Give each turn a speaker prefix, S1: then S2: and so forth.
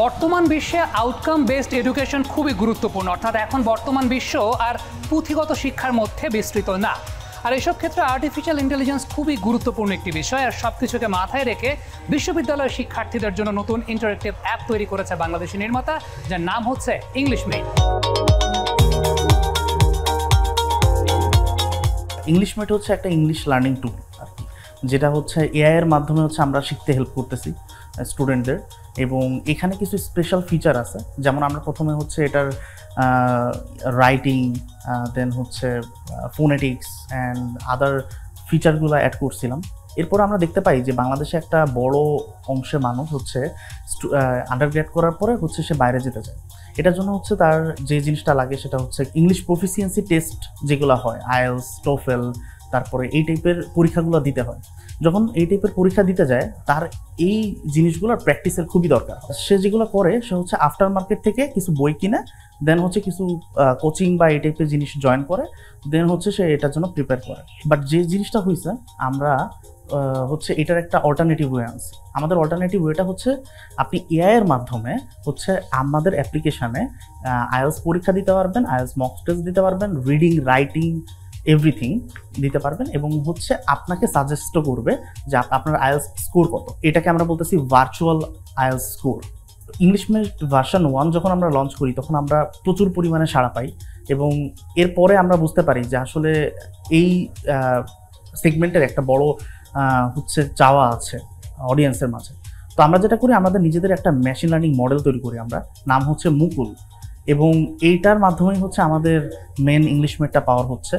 S1: বর্তমান বিশ্বে outcome based education খুবই গুরুত্বপূর্ণ, অর্থাৎ এখন বর্তমান বিশ্ব আর পুঁথিগত শিক্ষার মধ্যে বিস্তৃত না। আর এসব ক্ষেত্রে আর্টিফিশিয়াল ইন্টেলিজেন্স খুবই গুরুত্বপূর্ণ একটি বিষয়। আর সব কিছুকে মাথায় রেখে বিশ্ববিদ্যালয়ের শিক্ষার্থীদের জন্য নতুন ইন্টারেক্টিভ অ্যাপ তৈরি করেছে বাংলাদেশি নির্মাতা, যার নাম হচ্ছে ইংলিশ মেট।
S2: ইংলিশ মেট হচ্ছে একটা ইংলিশ লার্নিং টুল আর কি, যেটা হচ্ছে এআই এর মাধ্যমে হচ্ছে আমরা শিখতে হেল্প করতেছি স্টুডেন্টদের। এবং এখানে কিছু স্পেশাল ফিচার আছে, যেমন আমরা প্রথমে হচ্ছে এটার রাইটিং, দেন হচ্ছে ফোনেটিক্স অ্যান্ড আদার ফিচারগুলো অ্যাড করছিলাম। এরপর আমরা দেখতে পাই যে বাংলাদেশে একটা বড় অংশের মানুষ হচ্ছে আন্ডারগ্রেড করার পরে হচ্ছে সে বাইরে যেতে চায়। এটার জন্য হচ্ছে তার যে জিনিসটা লাগে সেটা হচ্ছে ইংলিশ প্রফিসিয়েন্সি টেস্ট যেগুলো হয়, আইএলস, টোফেল, তারপরে এই টাইপের পরীক্ষাগুলো দিতে হয়। যখন এই টাইপের পরীক্ষা দিতে যায় তার এই জিনিসগুলোর প্র্যাকটিসের খুবই দরকার। সে যেগুলো করে সে হচ্ছে আফটার মার্কেট থেকে কিছু বই কিনে, দেন হচ্ছে কিছু কোচিং বা এই টাইপের জিনিস জয়েন করে, দেন হচ্ছে সে এটার জন্য প্রিপেয়ার করে। বাট যে জিনিসটা হয়েছে, আমরা হচ্ছে এটার একটা অল্টারনেটিভ ওয়ে আনছি। আমাদের অল্টারনেটিভ ওয়েটা হচ্ছে আপনি এআই এর মাধ্যমে হচ্ছে আমাদের অ্যাপ্লিকেশানে আইএলস পরীক্ষা দিতে পারবেন, আইএলস মক টেস্ট দিতে পারবেন, রিডিং, রাইটিং, এভরিথিং দিতে পারবেন, এবং হচ্ছে আপনাকে সাজেস্টও করবে যে আপনার আইএলস স্কোর কত। এটাকে আমরা বলতেছি ভার্চুয়াল আইএলস স্কোর। ইংলিশ মেট ভার্সন 1 যখন আমরা লঞ্চ করি তখন আমরা প্রচুর পরিমাণে সাড়া পাই, এবং এরপরে আমরা বুঝতে পারি যে আসলে এই সেগমেন্টের একটা বড় হচ্ছে চাওয়া আছে অডিয়েন্সের মাঝে। তো আমরা যেটা করি, আমাদের নিজেদের একটা মেশিন লার্নিং মডেল তৈরি করি আমরা, নাম হচ্ছে মুকুল, এবং এইটার মাধ্যমেই হচ্ছে আমাদের মেন ইংলিশ মেটটা পাওয়ার হচ্ছে।